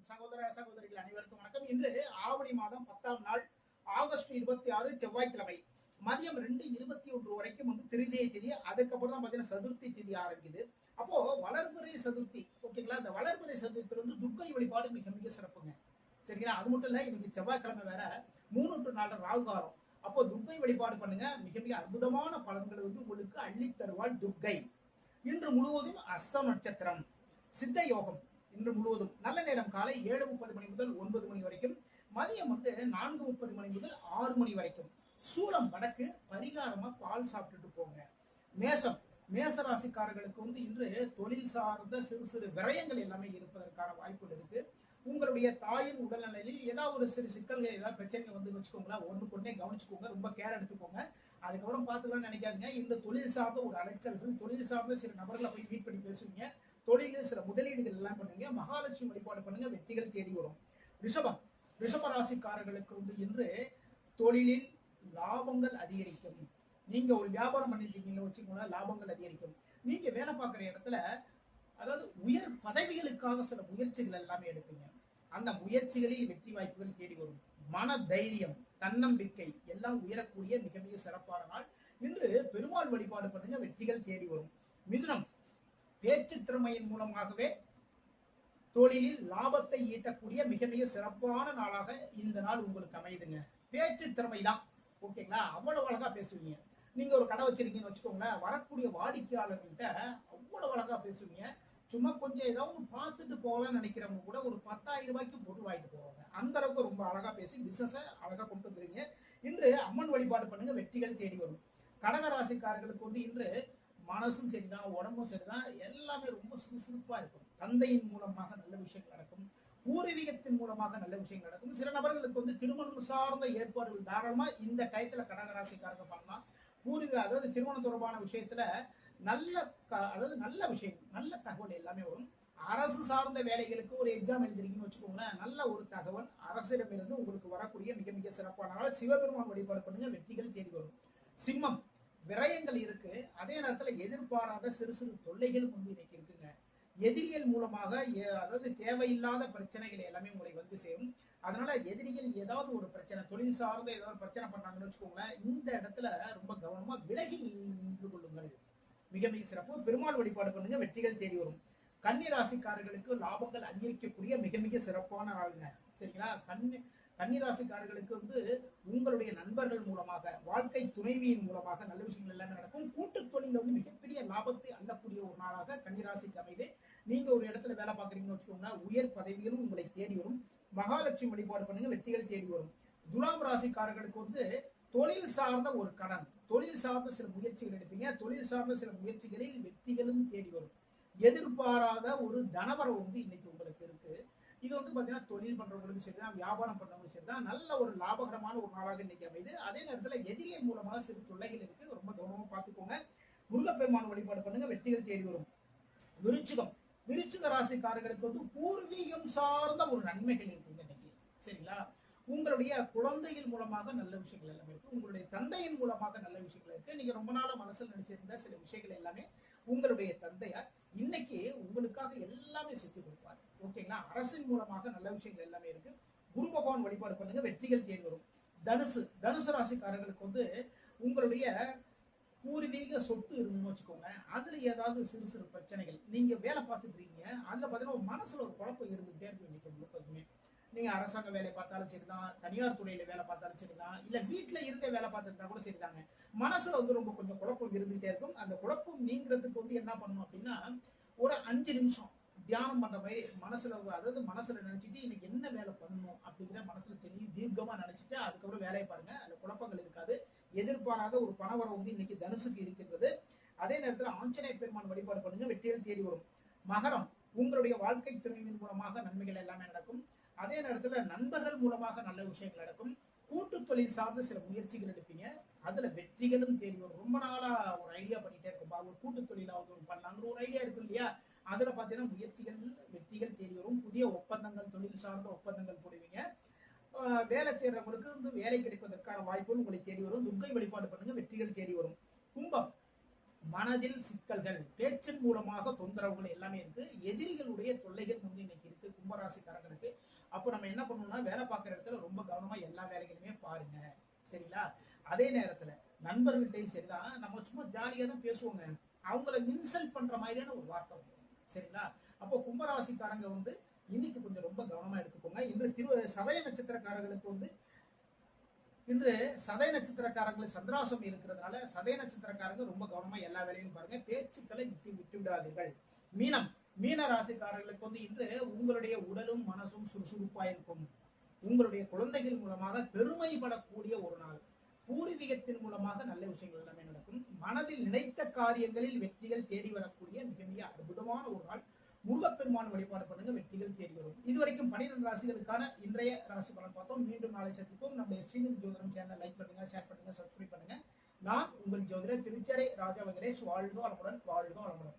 சகோதர சகோதரிகள் அனைவருக்கும் வணக்கம். இன்று ஆவணி மாதம் 10ஆம் நாள் ஆகஸ்ட் 26 செவ்வாய்க்கிழமை மதியம் 2:21 வரைக்கும் திருதியை திதி. அதுக்கப்புறம் தான் பாத்தீங்கன்னா சதுர்த்தி திதி ஆரம்பிக்குது. அப்போ வளர்பிறை சதுர்த்தி, ஓகேங்களா? இந்த வளர்பிறை சதுர்த்தி துர்க்கை வழிபாடு மிக மிக சிறப்புங்க. சரிங்களா? அது மட்டும் இல்ல, இன்னைக்கு செவ்வாய்க்கிழமை வேற 3 to 4 ராகுகாலம். அப்போ துர்க்கை வழிபாடு பண்ணுங்க. மிக மிக அற்புதமான பலன்களை உங்களுக்கு அள்ளி தருவாள் துர்க்கை. இன்று முழுவதும் அஸ்த நட்சத்திரம், சித்த யோகம். இன்று முழுவதும் நல்ல நேரம் காலை 7:30 மணி முதல் 9 மணி வரைக்கும், மதியம் 4:30 மணி முதல் 6 மணி வரைக்கும். சூலம் வடக்கு, பரிகாரமா பால் சாப்பிட்டுட்டு போங்க. மேசம், மேச ராசிக்காரர்களுக்கு இன்று தொழில் சார்ந்த சிறு சிறு விரயங்கள் எல்லாமே இருப்பதற்கான வாய்ப்புகள் இருக்கு. உங்களுடைய தாயின் உடல்நிலையில் ஏதாவது ஒரு சிறு சிக்கல்கள், ஏதாவது பிரச்சனைகள் வச்சுக்கோங்களேன். ஒன்றுக்கொண்டே கவனிச்சுக்கோங்க, ரொம்ப கேர் எடுத்துக்கோங்க. அதுக்கப்புறம் பார்த்துக்கலாம்னு நினைக்காதீங்க. இந்த தொழில் சார்ந்த ஒரு அலைச்சல்கள், தொழில் சார்ந்த சில நபர்களை போய் மீட் பண்ணி பேசுவீங்க. தொழிலில் சில முதலீடுகள் எல்லாம் பண்ணுவீங்க. மகாலட்சுமி வழிபாடு பண்ணுங்க, வெற்றிகள் தேடி வரும். ரிஷபம், ரிஷப ராசிக்காரர்களுக்கு இன்று தொழிலில் லாபங்கள் அதிகரிக்கும். நீங்க ஒரு வியாபாரம் பண்ணிருக்கீங்கன்னு வச்சுக்கோங்க, லாபங்கள் அதிகரிக்கும். நீங்க வேலை பார்க்குற இடத்துல அதாவது உயர் பதவிகளுக்காக சில முயற்சிகள் எல்லாமே எடுப்பீங்க. அந்த முயற்சிகளில் வெற்றி வாய்ப்புகள் தேடி வரும். மன தைரியம், தன்னம்பிக்கை எல்லாம் உயரக்கூடிய மிக மிக சிறப்பான நாள். இன்று பெருமாள் வழிபாடு பண்ணுங்க, வெற்றிகள் தேடி வரும். மிதுனம், பேச்சு திறமையின் மூலமாகவே தொழிலில் லாபத்தை ஈட்டக்கூடிய மிக மிக சிறப்பான நாளாக இந்த நாள் உங்களுக்கு அமையுதுங்க. பேச்சு திறமை தான், ஓகேங்களா? அவ்வளவு அழகா பேசுவீங்க. நீங்க ஒரு கடை வச்சிருக்கீங்கன்னு வச்சுக்கோங்களேன், வரக்கூடிய வாடிக்கையாளர்கிட்ட அவ்வளவு அழகா பேசுவீங்க. சும்மா கொஞ்சம் ஏதாவது பார்த்துட்டு போகலாம்னு நினைக்கிறவங்க கூட ஒரு 10,000 ரூபாய்க்கு பொருள் வாங்கிட்டு போவாங்க. அந்த அளவுக்கு ரொம்ப அழகா பேசி பிசினஸ அழகா கொண்டு வந்துருங்க. இன்று அம்மன் வழிபாடு பண்ணுங்க, வெற்றிகள் தேடி வரும். கடகராசிக்காரர்களுக்கு இன்று மனசும் சரிதான், உடம்பும் சரிதான், எல்லாமே ரொம்ப சுறுசுறுப்பா இருக்கும். தந்தையின் மூலமாக நல்ல விஷயங்கள் நடக்கும். பூர்வீகத்தின் மூலமாக நல்ல விஷயங்கள் நடக்கும். சில நபர்களுக்கு திருமணம் சார்ந்த ஏற்பாடுகள் தாராளமா இந்த டயத்துல கடகராசிக்காரங்க பண்ணலாம். பூர்வீக அதாவது திருமணம் தொடர்பான விஷயத்துல நல்ல அதாவது நல்ல விஷயம், நல்ல தகவல் எல்லாமே வரும். அரசு சார்ந்த வேலைகளுக்கு ஒரு எக்ஸாம் எழுதிருக்கீங்கன்னு வச்சுக்கோங்களேன், நல்ல ஒரு தகவல் அரசிடமிருந்து உங்களுக்கு வரக்கூடிய மிக மிக சிறப்பான நாள். சிவபெருமான் வழிபாடு பண்ணுங்க, வெற்றிகள் தேடி வரும். சிம்மம், விரயங்கள் இருக்கு. அதே நேரத்துல எதிர்பாராத சிறு சிறு தொல்லைகள் இன்னைக்கு இருக்குங்க. எதிரிகள் மூலமாக அதாவது தேவையில்லாத பிரச்சனைகள் எல்லாமே உங்களை சேரும். அதனால எதிரிகள் ஏதாவது ஒரு பிரச்சனை, தொழில் சார்ந்த ஏதாவது பிரச்சனை பண்ணாங்கன்னு வச்சுக்கோங்களேன், இந்த இடத்துல ரொம்ப கவனமா விலகி நின்று கொள்ளுங்கள். மிக மிக சிறப்பு. பெருமாள் வழிபாடு பண்ணுங்க, வெற்றிகள் தேடி வரும். கன்னி ராசிக்காரர்களுக்கு லாபங்கள் அதிகரிக்கக்கூடிய மிக மிக சிறப்பான நாளுங்க. சரிங்களா? கன்னி ராசிக்காரர்களுக்கு உங்களுடைய நண்பர்கள் மூலமாக, வாழ்க்கை துணைவியின் மூலமாக நல்ல விஷயங்கள் எல்லாமே நடக்கும். கூட்டு தொழில மிகப்பெரிய லாபத்தை அள்ளக்கூடிய ஒரு நாளாக கன்னிராசிக்கு அமைது. நீங்க ஒரு இடத்துல வேலை பார்க்குறீங்கன்னு வச்சுக்கோங்க, உயர் பதவிகளும் உங்களை தேடி வரும். மகாலட்சுமி வழிபாடு பண்ணுங்க, வெற்றிகள் தேடி வரும். துலாம் ராசிக்காரர்களுக்கு தொழில் சார்ந்த ஒரு கடன், தொழில் சார்ந்த சில முயற்சிகள் எடுப்பீங்க. தொழில் சார்ந்த சில முயற்சிகளில் வெற்றிகளும் தேடி வரும். எதிர்பாராத ஒரு தனவரம் இன்னைக்கு உங்களுக்கு இருக்கு. இது பாத்தீங்கன்னா தொழில் பண்றவங்களுக்கும் சரிதான், வியாபாரம் பண்றவங்களுக்கும் சரிதான், நல்ல ஒரு லாபகரமான ஒரு நாளாக இன்னைக்கு அமைது. அதே நேரத்துல எதிரியின் மூலமாக சிறு தொல்லைகள் இருக்கு, ரொம்ப கவனமா பார்த்துக்கோங்க. முருகப்பெருமான் வழிபாடு பண்ணுங்க, வெற்றிகள் தேடி வரும். விருச்சிகம், விருச்சிக ராசிக்காரர்களுக்கு பூர்வீகம் சார்ந்த ஒரு நன்மைகள் இருக்குங்க இன்னைக்கு. சரிங்களா? உங்களுடைய குழந்தைகள் மூலமாக நல்ல விஷயங்கள் எல்லாமே இருக்கு. உங்களுடைய தந்தையின் மூலமாக நல்ல விஷயங்கள் இருக்கு. நீங்க ரொம்ப நாளா மனசில் நினைச்சிருந்த சில விஷயங்கள் எல்லாமே உங்களுடைய தந்தையார் இன்னைக்கு உங்களுக்காக எல்லாமே செஞ்சு கொடுப்பார். ஓகேங்களா? அரசின் மூலமாக நல்ல விஷயங்கள் எல்லாமே இருக்கு. குரு பகவான் வழிபாடு பண்ணுங்க, வெற்றிகள் தேடி வரும். தனுசு, தனுசு ராசிக்காரர்களுக்கு உங்களுடைய பூர்வீக சொத்து இருந்துன்னு வச்சுக்கோங்க, அதுல ஏதாவது சிறு சிறு பிரச்சனைகள், நீங்க வேலை பார்த்துட்டு இருக்கீங்க, அதுல பாத்தீங்கன்னா மனசுல ஒரு குழப்பம் இருந்துகிட்டே இருக்கும் இன்னைக்கு உங்களுக்கு. நீங்க அரசாங்க வேலை பார்த்தாலும் சரிதான், தனியார் துறையில வேலை பார்த்தாலும் சரிதான், இல்ல வீட்டுல இருந்தே வேலை பார்த்துருந்தா கூட சரிதாங்க, மனசுல ரொம்ப கொஞ்சம் குழப்பம் இருந்துகிட்டே இருக்கும். அந்த குழப்பம் நீங்கிறதுக்கு என்ன பண்ணணும் அப்படின்னா, ஒரு 5 நிமிஷம் தியானம் பண்ற மாதிரி மனசுல, அதாவது மனசுல நினைச்சிட்டு இன்னைக்கு என்ன வேலை பண்ணணும் அப்படிங்கிற மனசுல தெரியும் தீர்க்கமா நினைச்சிட்டு அதுக்கப்புறம் வேலையை பாருங்க. அதுல குழப்பங்கள் இருக்காது. எதிர்பாராத ஒரு பணவரம் இன்னைக்கு தனுசுக்கு இருக்கின்றது. அதே நேரத்தில் ஆஞ்சநேய பெருமான் வழிபாடு பண்ணுங்க, வெற்றிகள் தேடி வரும். மகரம், உங்களுடைய வாழ்க்கை துணைவின் மூலமாக நன்மைகள் எல்லாமே நடக்கும். அதே நேரத்துல நண்பர்கள் மூலமாக நல்ல விஷயங்கள் நடக்கும். கூட்டு தொழில் சார்ந்த சில முயற்சிகள் எடுப்பீங்க, அதுல வெற்றிகளும் தேடி வரும். ரொம்ப நாளா ஒரு ஐடியா பண்ணிட்டே இருக்கும், ஒரு கூட்டு தொழிலாவது பண்ணலாங்கிற ஒரு ஐடியா இருக்கும் இல்லையா? அதுல பாத்தீங்கன்னா முயற்சிகள் வெற்றிகள் தேடி வரும். புதிய ஒப்பந்தங்கள், தொழில் சார்ந்த ஒப்பந்தங்கள் போடுவீங்க. வேலை தேடுறவங்களுக்கு வேலை கிடைப்பதற்கான வாய்ப்புகள் உங்களை தேடி வரும். துர்க்கை வழிபாடு பண்ணுங்க, வெற்றிகள் தேடி வரும். கும்பம், மனதில் சிக்கல்கள், பேச்சின் மூலமாக தொந்தரவுகள் எல்லாமே இருக்கு. எதிரிகளுடைய தொல்லைகள் இன்னைக்கு இருக்கு கும்பராசிக்காரர்களுக்கு. நம்ம என்ன பண்ணணும்னா வேலை பார்க்குற இடத்துல ரொம்ப கவனமா எல்லா வேலைகளுமே பாருங்க. சரிங்களா? அதே நேரத்துல நண்பர்கள்ட்டையும் சரிதான், நம்ம சும்மா ஜாலியா தான் பேசுவோங்க. அவங்கள இன்சல்ட் பண்ற மாதிரியான ஒரு வார்த்தை வரும். சரிங்களா? அப்போ கும்பராசிக்காரங்க வந்து இன்னைக்கு கொஞ்சம் ரொம்ப கவனமா எடுத்துக்கோங்க. இன்று சதய நட்சத்திரக்காரர்களுக்கு வந்து இன்று சதய நட்சத்திரக்காரங்களுக்கு சந்திராசம் இருக்கிறதுனால சதய நட்சத்திரக்காரங்க ரொம்ப கவனமா எல்லா வேலையும் பாருங்க. பேச்சுக்களை விட்டு விடாதீர்கள். மீனம் மீன ராசிக்காரர்களுக்கு வந்து இன்று உங்களுடைய உடலும் மனசும் சுறுசுறுப்பா இருக்கும். உங்களுடைய குழந்தைகள் மூலமாக பெருமைப்படக்கூடிய ஒரு நாள். பூர்வீகத்தின் மூலமாக நல்ல விஷயங்கள் எல்லாமே நடக்கும். மனதில் நினைத்த காரியங்களில் வெற்றிகள் தேடி வரக்கூடிய மிக மிக அற்புதமான ஒரு நாள். முருகப்பெருமான் வழிபாடு பண்ணுங்க, வெற்றிகள் தேடி வரும். இதுவரைக்கும் 12 ராசிகளுக்கான இன்றைய ராசி பலன் பார்த்தோம். மீண்டும் நாளை சந்திப்போம். நம்முடைய ஸ்ரீநிதி ஜோதிடம் சேனல் லைக் பண்ணுங்க, ஷேர் பண்ணுங்க, சப்ஸ்கிரைப் பண்ணுங்க. நான் உங்கள் ஜோதிடர் திருச்சரை ராஜா வெங்கடேஷ். வாழ்க வளமுடன், வாழ்க வளமுடன்.